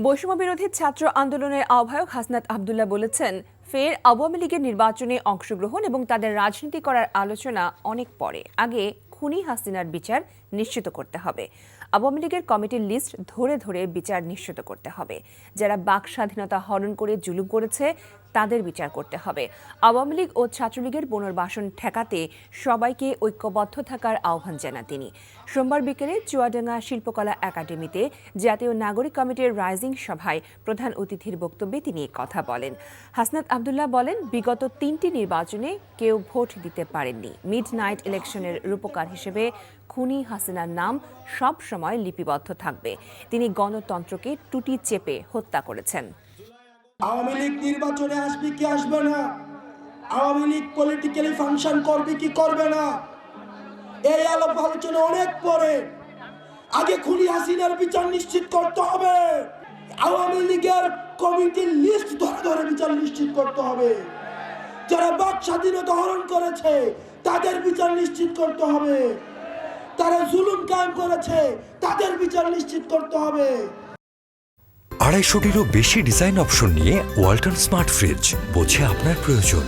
বৈষম্য বিরোধী ছাত্র আন্দোলনের আহ্বায়ক হাসনাত আব্দুল্লাহ বলেছেন, ফের আওয়ামী লীগের নির্বাচনে অংশগ্রহণ এবং তাদের রাজনীতি করার আলোচনা অনেক পরে। আগে খুনি হাসিনার বিচার নিশ্চিত করতে হবে। আওয়ামী লীগের কমিটির লিস্ট ধরে ধরে বিচার নিশ্চিত করতে হবে। যারা বাক স্বাধীনতা হরণ করে জুলুম করেছে তাদের বিচার করতে হবে। আওয়ামী লীগ ও ছাত্রলীগের পুনর্বাসন ঠেকাতে সবাইকে ঐক্যবদ্ধ থাকার আহ্বান জানান তিনি। সোমবার বিকেলে চুয়াডাঙ্গা শিল্পকলা একাডেমিতে জাতীয় নাগরিক কমিটির রাইজিং সভায় প্রধান অতিথির বক্তব্যে তিনি কথা বলেন। হাসনাত আব্দুল্লাহ বলেন, বিগত 3টি নির্বাচনে কেউ ভোট দিতে পারেননি। মিড নাইট ইলেকশনের রূপকার হিসেবে খুনি হাসিনার নাম সব সময় লিপিবদ্ধ থাকবে। তিনি গণতন্ত্রকে টুটি চেপে হত্যা করেছেন। আওয়ামী লীগ নির্বাচনে আসবে কি আসবে না, আওয়ামী লীগ পলিটিক্যালি ফাংশন করবে কি করবে না, এই আলাপ আলোচনা অনেক পরে। আগে খুনি হাসিনার বিচার নিশ্চিত করতে হবে। আওয়ামী লীগের কমিটির লিস্ট ধরে ধরে বিচার নিশ্চিত করতে হবে। যারা বাক স্বাধীনতা হরণ করেছে তাদের বিচার নিশ্চিত করতে হবে। তারা জুলুম কায়েম করেছে তাদের বিচার নিশ্চিত করতে হবে। 250-টিরও বেশি ডিজাইন অপশন নিয়ে ওয়ালটন স্মার্ট ফ্রিজ, বোঝে আপনার প্রয়োজন।